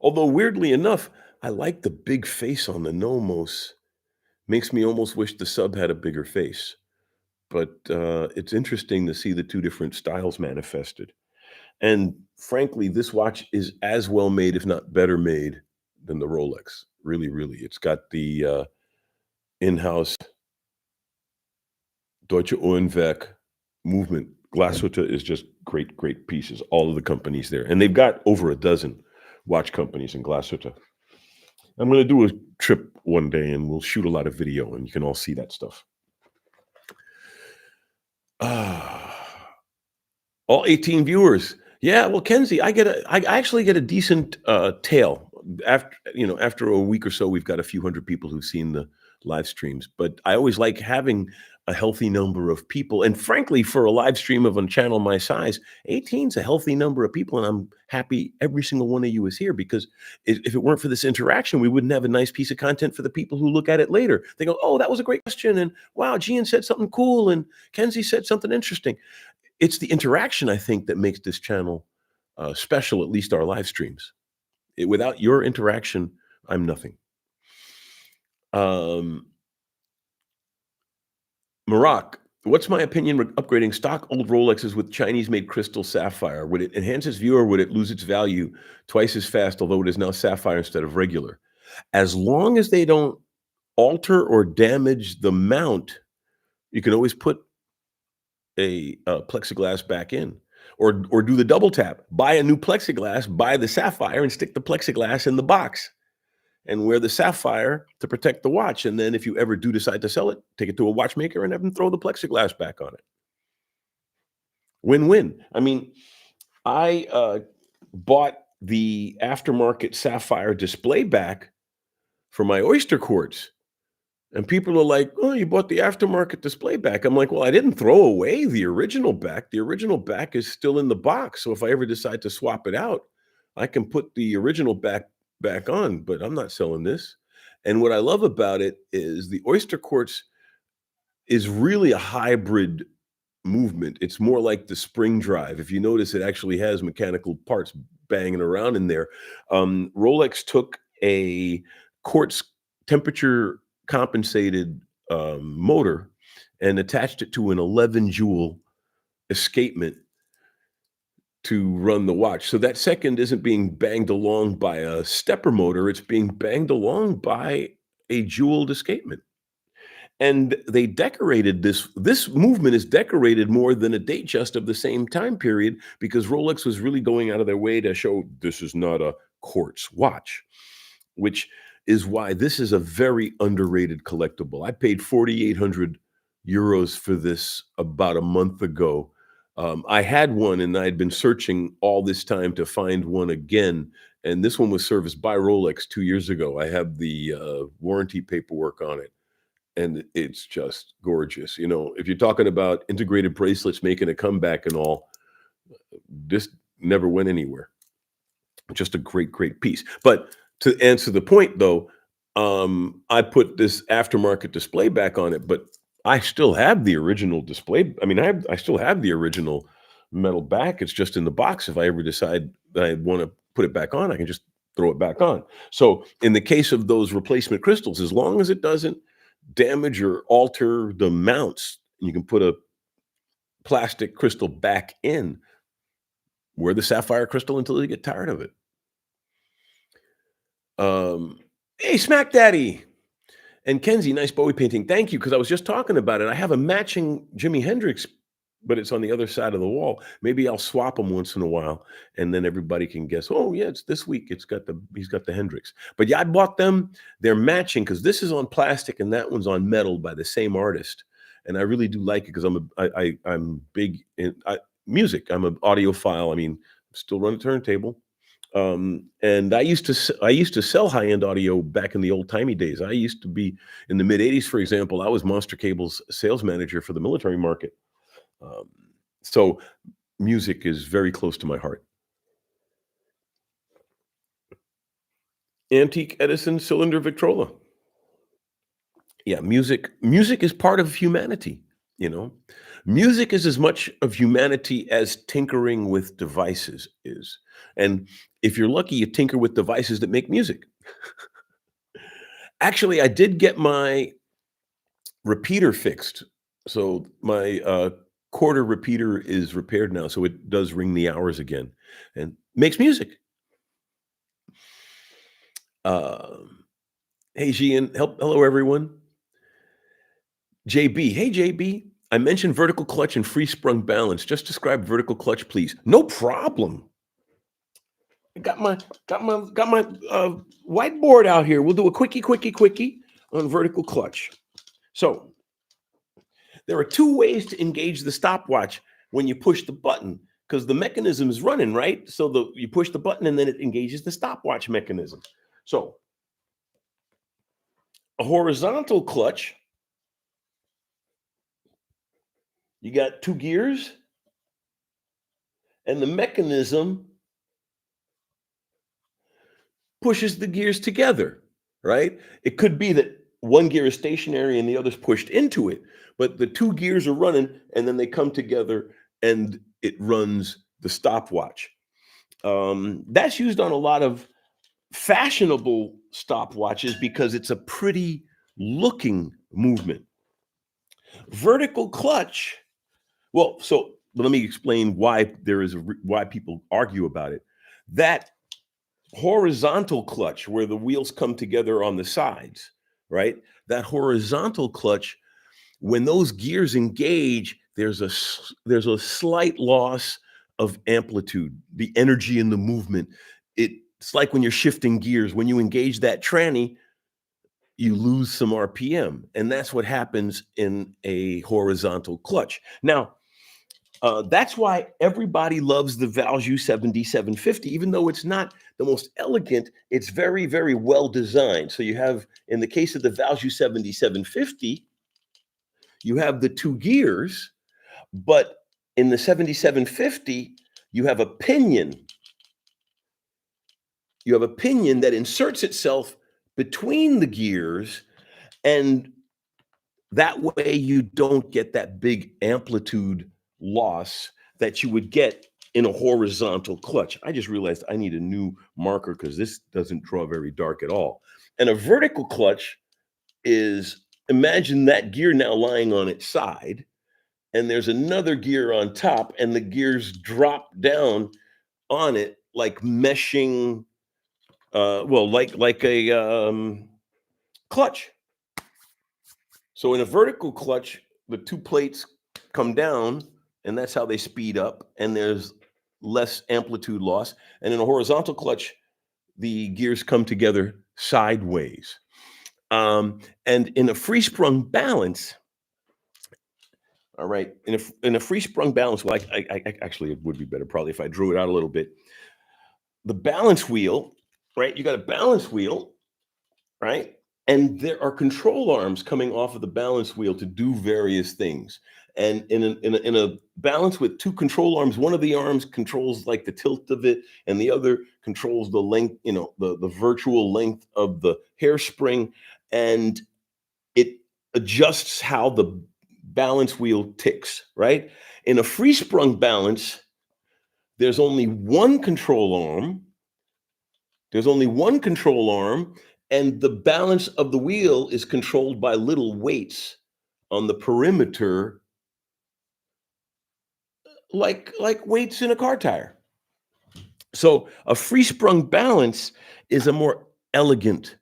Although weirdly enough, I like the big face on the Nomos. Makes me almost wish the sub had a bigger face. But, it's interesting to see the 2 different styles manifested. And frankly, this watch is as well made, if not better made than the Rolex. Really, really. It's got the, in-house Deutsche Uhrenwerk movement. Glashütte is just great, great pieces, all of the companies there. And they've got over a dozen watch companies in Glashütte. I'm gonna do a trip one day, and we'll shoot a lot of video, and you can all see that stuff. Ah. All 18 viewers. Yeah, well, Kenzie, I actually get a decent, tail. After a week or so, we've got a few hundred people who've seen the live streams, but I always like having a healthy number of people, and frankly, for a live stream of a channel my size, 18 is a healthy number of people, and I'm happy every single one of you is here because if it weren't for this interaction, we wouldn't have a nice piece of content for the people who look at it later. They go, "Oh, that was a great question," and, "Wow, Gian said something cool," and, "Kenzie said something interesting." It's the interaction, I think, that makes this channel, special, at least our live streams. Without your interaction, I'm nothing. Um, Marak, what's my opinion upgrading stock old Rolexes with Chinese-made crystal sapphire? Would it enhance its view or would it lose its value twice as fast, although it is now sapphire instead of regular? As long as they don't alter or damage the mount, you can always put plexiglass back in, or do the double tap. Buy a new plexiglass, buy the sapphire, and stick the plexiglass in the box, and wear the sapphire to protect the watch. And then, if you ever do decide to sell it, take it to a watchmaker and have them throw the plexiglass back on it. Win-win. I mean, I bought the aftermarket sapphire display back for my Oyster quartz. And people are like, "Oh, you bought the aftermarket display back." I'm like, "Well, I didn't throw away the original back. The original back is still in the box. So if I ever decide to swap it out, I can put the original back on, but I'm not selling this." And what I love about it is the Oyster Quartz is really a hybrid movement. It's more like the spring drive. If you notice, it actually has mechanical parts banging around in there. Rolex took a quartz temperature compensated motor and attached it to an 11 joule escapement to run the watch. So that second isn't being banged along by a stepper motor, it's being banged along by a jeweled escapement. And they decorated this movement is decorated more than a date just of the same time period because Rolex was really going out of their way to show this is not a quartz watch, which is why this is a very underrated collectible. I paid 4,800 euros for this about a month ago. I had one and I had been searching all this time to find one again. And this one was serviced by Rolex 2 years ago. I have the warranty paperwork on it, and it's just gorgeous. You know, if you're talking about integrated bracelets making a comeback and all, this never went anywhere. Just a great, great piece. But to answer the point though, I put this aftermarket display back on it, but I still have the original display. I mean, I still have the original metal back. It's just in the box. If I ever decide that I want to put it back on, I can just throw it back on. So in the case of those replacement crystals, as long as it doesn't damage or alter the mounts, you can put a plastic crystal back in. Wear the sapphire crystal until you get tired of it. Hey, Smack Daddy and Kenzie, nice Bowie painting. Thank you, because I was just talking about it. I have a matching Jimi Hendrix, but it's on the other side of the wall. Maybe I'll swap them once in a while, and then everybody can guess. Oh, yeah, it's this week. He's got the Hendrix. But yeah, I bought them. They're matching because this is on plastic and that one's on metal by the same artist. And I really do like it because I'm big in music. I'm an audiophile. I mean, still run a turntable. And I used to sell high-end audio back in the old-timey days. I used to be in the mid-'80s, for example, I was Monster Cable's sales manager for the military market. Um, so music is very close to my heart. Antique Edison cylinder Victrola. Yeah, music is part of humanity, you know? Music is as much of humanity as tinkering with devices is. And if you're lucky, you tinker with devices that make music. Actually, I did get my repeater fixed. So my quarter repeater is repaired now, so it does ring the hours again and makes music. Um, hey, Gian, hello everyone. JB, hey JB, I mentioned vertical clutch and free sprung balance. Just describe vertical clutch, please. No problem. I got my whiteboard out here. We'll do a quickie on vertical clutch. So there are two ways to engage the stopwatch when you push the button because the mechanism is running, right? So you push the button and then it engages the stopwatch mechanism. So a horizontal clutch, you got two gears and the mechanism pushes the gears together, right? It could be that one gear is stationary and the other's pushed into it, but the two gears are running and then they come together and it runs the stopwatch. That's used on a lot of fashionable stopwatches because it's a pretty looking movement. Vertical clutch, well, so let me explain why why people argue about it. That horizontal clutch where the wheels come together on the sides, right? That horizontal clutch, when those gears engage, there's a slight loss of amplitude, the energy in the movement. It's like when you're shifting gears, when you engage that tranny, you lose some RPM, and that's what happens in a horizontal clutch. Now, that's why everybody loves the Value 7750, even though it's not the most elegant, it's very, very well designed. So you have, in the case of the Value 7750, you have the two gears, but in the 7750, you have a pinion. You have a pinion that inserts itself between the gears, and that way you don't get that big amplitude loss that you would get in a horizontal clutch. I just realized I need a new marker because this doesn't draw very dark at all. And a vertical clutch is, imagine that gear now lying on its side, and there's another gear on top, and the gears drop down on it like meshing, like a clutch. So in a vertical clutch, the two plates come down, and that's how they speed up, and there's less amplitude loss. And in a horizontal clutch, the gears come together sideways. And in a free sprung balance, all right, in a free sprung balance, well, actually it would be better probably if I drew it out a little bit. The balance wheel, right? You got a balance wheel, right? And there are control arms coming off of the balance wheel to do various things. And in a balance with two control arms, one of the arms controls like the tilt of it, and the other controls the length, the virtual length of the hairspring, and it adjusts how the balance wheel ticks, right? In a free sprung balance, there's only one control arm. There's only one control arm, and the balance of the wheel is controlled by little weights on the perimeter, like weights in a car tire. So a free sprung balance is a more elegant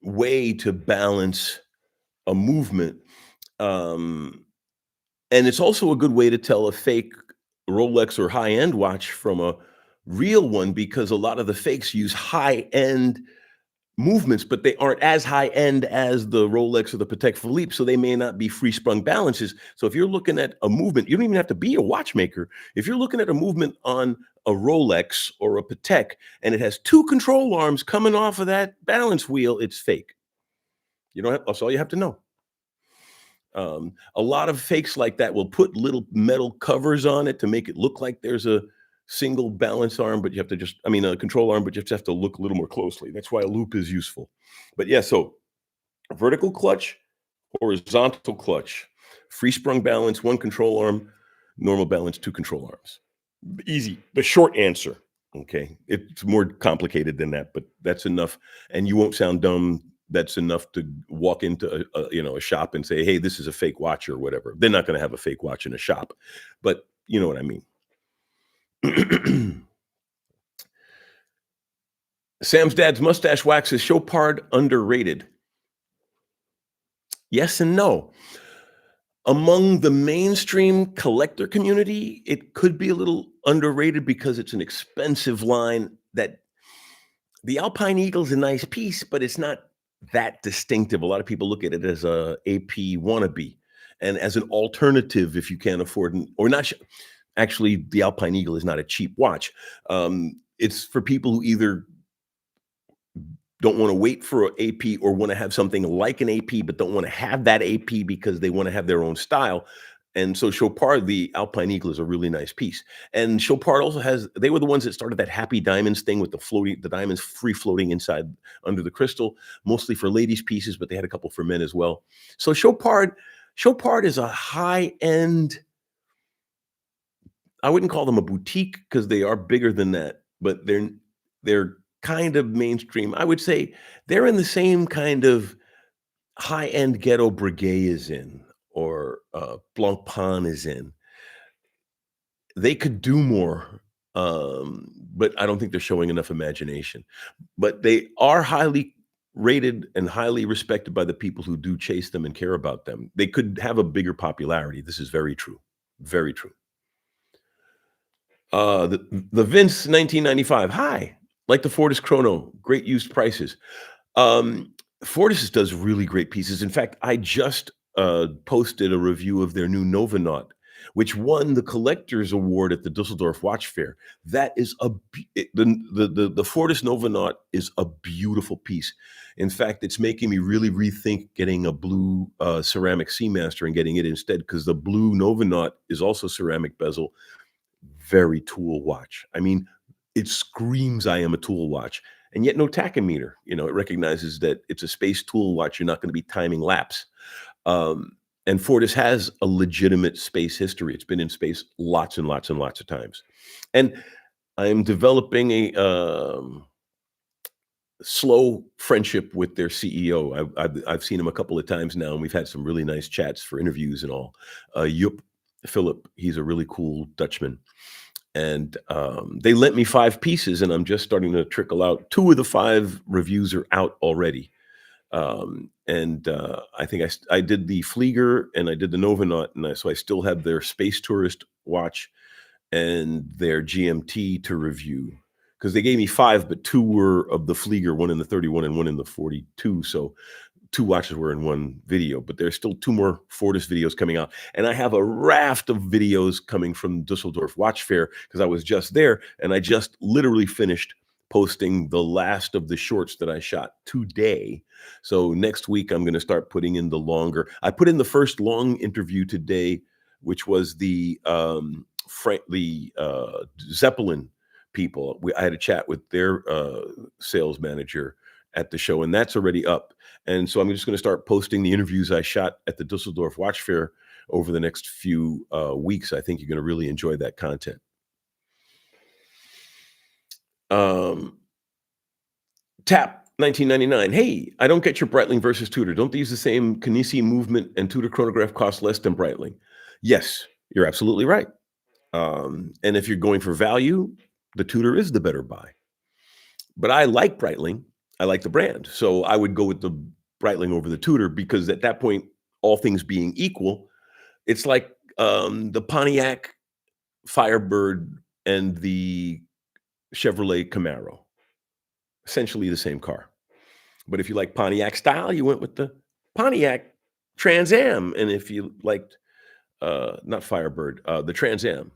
way to balance a movement. And it's also a good way to tell a fake Rolex or high-end watch from a real one, because a lot of the fakes use high-end movements, but they aren't as high-end as the Rolex or the Patek Philippe, so they may not be free-sprung balances. So if you're looking at a movement, you don't even have to be a watchmaker. If you're looking at a movement on a Rolex or a Patek, and it has two control arms coming off of that balance wheel, it's fake. You don't have, that's all you have to know. A lot of fakes like that will put little metal covers on it to make it look like there's a single balance arm, but you have to just, I mean, a control arm, but you just have to look a little more closely. That's why a loop is useful. But yeah, so vertical clutch, horizontal clutch, free sprung balance, one control arm, normal balance, two control arms. Easy. The short answer. Okay. It's more complicated than that, but that's enough. And you won't sound dumb. That's enough to walk into a shop and say, hey, this is a fake watch or whatever. They're not going to have a fake watch in a shop, but you know what I mean. Sam's dad's mustache wax is Chopard underrated. Yes and no. Among the mainstream collector community, it could be a little underrated because it's an expensive line. That the Alpine Eagle is a nice piece, but it's not that distinctive. A lot of people look at it as a AP wannabe, and as an alternative if you can't afford or not. Actually, the Alpine Eagle is not a cheap watch. It's for people who either don't want to wait for an AP or want to have something like an AP, but don't want to have that AP because they want to have their own style. And so Chopard, the Alpine Eagle, is a really nice piece. And Chopard also they were the ones that started that Happy Diamonds thing with the diamonds free floating inside under the crystal, mostly for ladies' pieces, but they had a couple for men as well. So Chopard is a high-end, I wouldn't call them a boutique because they are bigger than that, but they're kind of mainstream. I would say they're in the same kind of high-end ghetto Breguet is in, or Blancpain is in. They could do more, but I don't think they're showing enough imagination. But they are highly rated and highly respected by the people who do chase them and care about them. They could have a bigger popularity. This is very true. Very true. The Vince 1995. Hi. Like the Fortis Chrono, great used prices. Fortis does really great pieces. In fact, I just posted a review of their new Novanaut, which won the collector's award at the Dusseldorf Watch Fair. That is the Fortis Novanaut is a beautiful piece. In fact, it's making me really rethink getting a blue ceramic Seamaster and getting it instead, because the blue Novanaut is also ceramic bezel. Very tool watch. I mean, it screams I am a tool watch, and yet no tachometer. It recognizes that it's a space tool watch. You're not going to be timing laps. And Fortis has a legitimate space history. It's been in space lots and lots and lots of times. And I am developing a slow friendship with their CEO. I've seen him a couple of times now, and we've had some really nice chats for interviews and all. Joep Philip, he's a really cool Dutchman. And they lent me 5 pieces, and I'm just starting to trickle out. 2 of the 5 reviews are out already. I think I did the Flieger and I did the Novanaut, and so I still have their Space Tourist watch and their GMT to review because they gave me 5, but 2 were of the Flieger, one in the 31 and one in the 42. So 2 watches were in one video, but there's still 2 more Fortis videos coming out. And I have a raft of videos coming from Dusseldorf Watch Fair because I was just there and I just literally finished posting the last of the shorts that I shot today. So next week I'm going to start putting in the longer. I put in the first long interview today, which was the Zeppelin people. I had a chat with their sales manager at the show, and that's already up. And so I'm just going to start posting the interviews I shot at the Dusseldorf Watch Fair over the next few weeks. I think you're going to really enjoy that content. Tap 1999. Hey, I don't get your Breitling versus Tudor. Don't they use the same Canisi movement and Tudor chronograph cost less than Breitling? Yes, you're absolutely right. And if you're going for value, the Tudor is the better buy. But I like Breitling. I like the brand. So I would go with the Breitling over the Tudor because at that point, all things being equal, it's like the Pontiac Firebird and the Chevrolet Camaro. Essentially the same car. But if you like Pontiac style, you went with the Pontiac Trans Am. And if you liked, not Firebird, the Trans Am,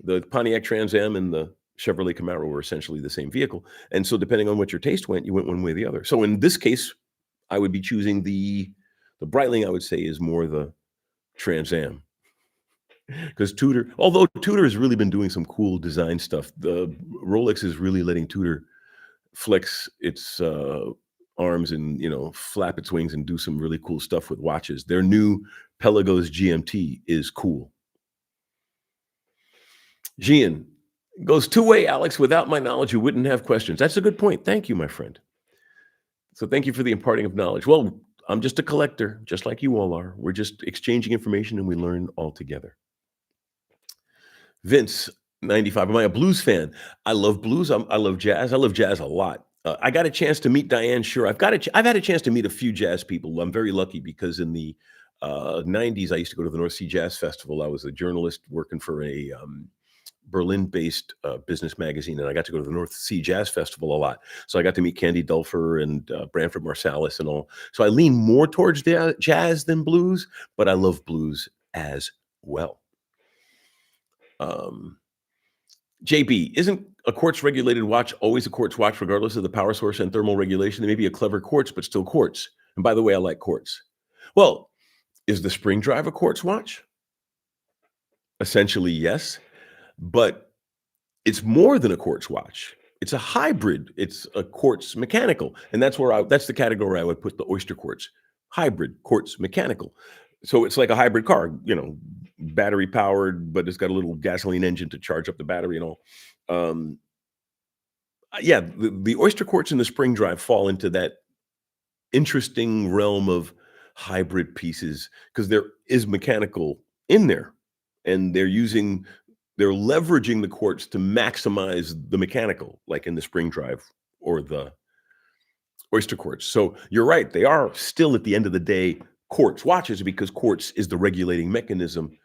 the Pontiac Trans Am and the Chevrolet Camaro were essentially the same vehicle. And so depending on what your taste went, you went one way or the other. So in this case, I would be choosing the Breitling, I would say, is more the Trans Am. Because Tudor, although Tudor has really been doing some cool design stuff, the Rolex is really letting Tudor flex its arms and flap its wings and do some really cool stuff with watches. Their new Pelagos GMT is cool. Gian goes two-way, Alex. Without my knowledge, you wouldn't have questions. That's a good point. Thank you, my friend. So thank you for the imparting of knowledge. Well, I'm just a collector, just like you all are. We're just exchanging information and we learn all together. Vince, 95. Am I a blues fan? I love blues. I love jazz. I love jazz a lot. I got a chance to meet Diane Shure. I've had a chance to meet a few jazz people. I'm very lucky because in the 90s, I used to go to the North Sea Jazz Festival. I was a journalist working for a Berlin-based business magazine, and I got to go to the North Sea Jazz Festival a lot. So I got to meet Candy Dulfer and Branford Marsalis and all. So I lean more towards jazz than blues, but I love blues as well. JB, isn't a quartz-regulated watch always a quartz watch regardless of the power source and thermal regulation? They may be a clever quartz, but still quartz. And by the way, I like quartz. Well, is the spring drive a quartz watch? Essentially, yes. But it's more than a quartz watch. It's a hybrid. It's a quartz mechanical. And that's the category I would put the Oyster Quartz. Hybrid, quartz mechanical. So it's like a hybrid car, battery powered, but it's got a little gasoline engine to charge up the battery and all. Yeah, the Oyster Quartz and the Spring Drive fall into that interesting realm of hybrid pieces because there is mechanical in there, and they're leveraging the quartz to maximize the mechanical, like in the Spring Drive or the Oyster Quartz. So you're right; they are still at the end of the day quartz watches because quartz is the regulating mechanism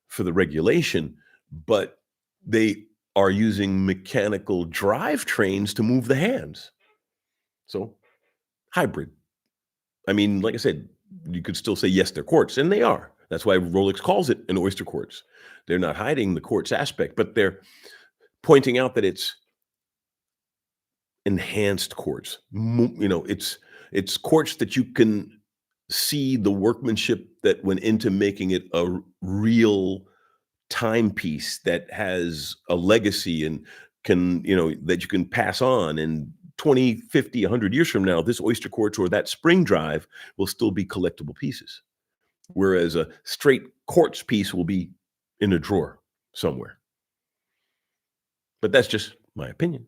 for the regulation, but they are using mechanical drivetrains to move the hands. So hybrid. I mean, like I said, you could still say, yes, they're quartz, and they are. That's why Rolex calls it an Oyster Quartz. They're not hiding the quartz aspect, but they're pointing out that it's enhanced quartz. It's quartz that you can see the workmanship that went into making it a real timepiece that has a legacy and that you can pass on. And 20, 50, 100 years from now, this Oyster Quartz or that Spring Drive will still be collectible pieces. Whereas a straight quartz piece will be in a drawer somewhere. But that's just my opinion.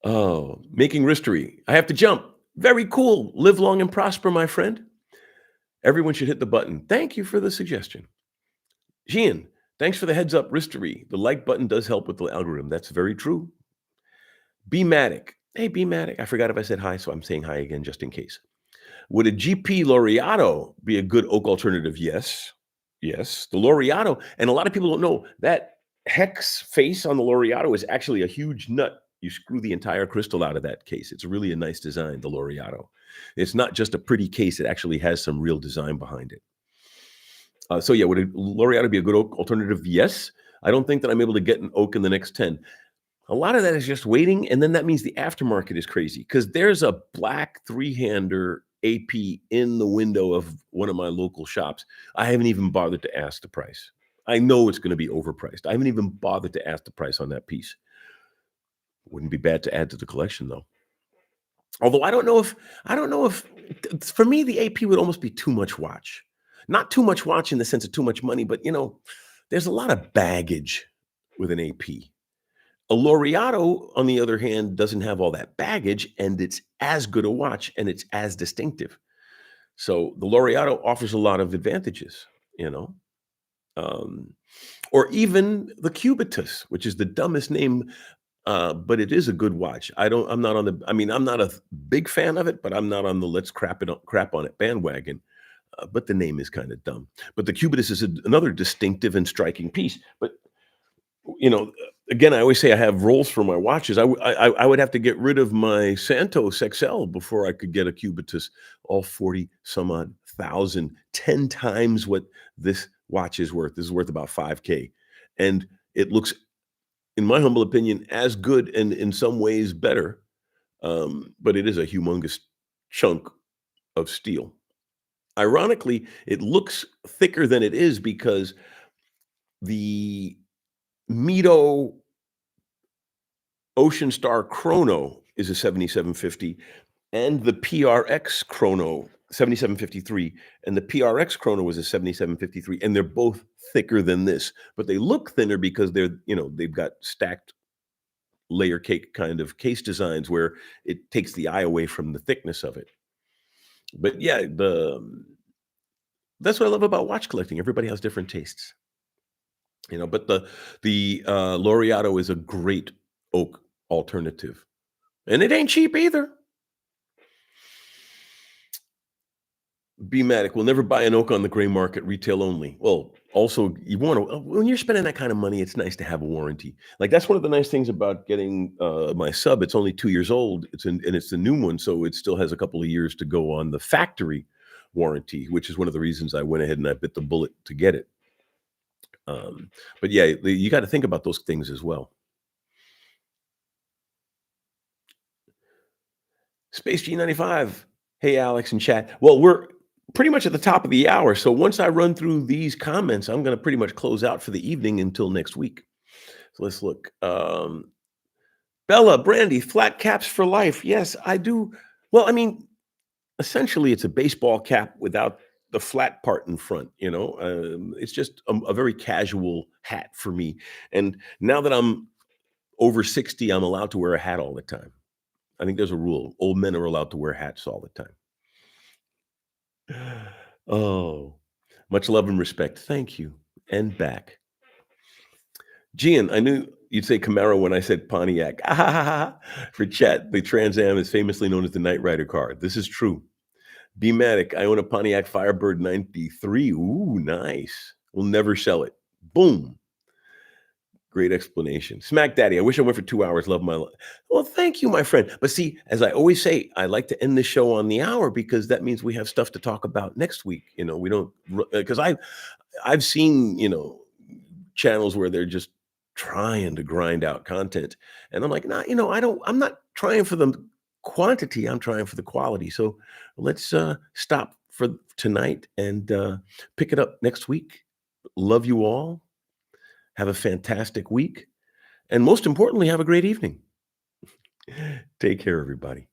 Oh, making wristery. I have to jump. Very cool. Live long and prosper, my friend. Everyone should hit the button. Thank you for the suggestion. Gian, thanks for the heads up wristery. The like button does help with the algorithm. That's very true. B-Matic. Hey, B-Matic. I forgot if I said hi, so I'm saying hi again just in case. Would a GP Laureato be a good oak alternative? Yes. Yes. The Laureato, and a lot of people don't know that hex face on the Laureato is actually a huge nut. You screw the entire crystal out of that case. It's really a nice design, the Laureato. It's not just a pretty case, it actually has some real design behind it. So yeah, would a Laureato be a good oak alternative? Yes. I don't think that I'm able to get an oak in the next 10. A lot of that is just waiting, and then that means the aftermarket is crazy because there's a black three-hander AP in the window of one of my local shops. I haven't even bothered to ask the price. I know it's gonna be overpriced. I haven't even bothered to ask the price on that piece. Wouldn't be bad to add to the collection, though. Although I don't know if for me, the AP would almost be too much watch. Not too much watch in the sense of too much money, but, there's a lot of baggage with an AP. A Laureato, on the other hand, doesn't have all that baggage, and it's as good a watch, and it's as distinctive. So the Laureato offers a lot of advantages, you know? Um, or even the Cubitus, which is the dumbest name, but it is a good watch. I'm not on the I mean, I'm not a big fan of it, but I'm not on the let's crap on it bandwagon, but the name is kinda dumb. But the Cubitus is another distinctive and striking piece, but you know, again, I always say I have roles for my watches. I would have to get rid of my Santos XL before I could get a Cubitus, all 40 some odd thousand, 10 times what this watch is worth. This is worth about 5K. And it looks, in my humble opinion, as good and in some ways better. But it is a humongous chunk of steel. Ironically, it looks thicker than it is because the Mito Ocean Star Chrono is a 7750, and the PRX Chrono 7753, and the PRX Chrono was a 7753, and they're both thicker than this, but they look thinner because they've got stacked layer cake kind of case designs where it takes the eye away from the thickness of it. But yeah, that's what I love about watch collecting. Everybody has different tastes, but the Laureato is a great oak alternative. And it ain't cheap either. B-Matic will never buy an oak on the gray market, retail only. Well, also, you want to when you're spending that kind of money, it's nice to have a warranty. Like that's one of the nice things about getting my sub. It's only 2 years old. And it's the new one, so it still has a couple of years to go on the factory warranty, which is one of the reasons I went ahead and I bit the bullet to get it. But yeah, you got to think about those things as well. Space G95. Hey, Alex and chat. Well, we're pretty much at the top of the hour. So once I run through these comments, I'm going to pretty much close out for the evening until next week. So let's look. Bella, Brandy, flat caps for life. Yes, I do. Well, I mean, essentially, it's a baseball cap without the flat part in front. It's just a very casual hat for me. And now that I'm over 60, I'm allowed to wear a hat all the time. I think there's a rule. Old men are allowed to wear hats all the time. Oh, much love and respect. Thank you. And back. Gian, I knew you'd say Camaro when I said Pontiac. Ah, ha, ha, ha. For chat, the Trans Am is famously known as the Knight Rider car. This is true. B-Matic, I own a Pontiac Firebird 93. Ooh, nice. We'll never sell it. Boom. Great explanation. Smack Daddy, I wish I went for 2 hours. Love my life. Well, thank you, my friend. But see, as I always say, I like to end the show on the hour because that means we have stuff to talk about next week. We don't, because I've seen, channels where they're just trying to grind out content. And I'm like, nah, I'm not trying for the quantity. I'm trying for the quality. So let's stop for tonight and pick it up next week. Love you all. Have a fantastic week. And most importantly, have a great evening. Take care, everybody.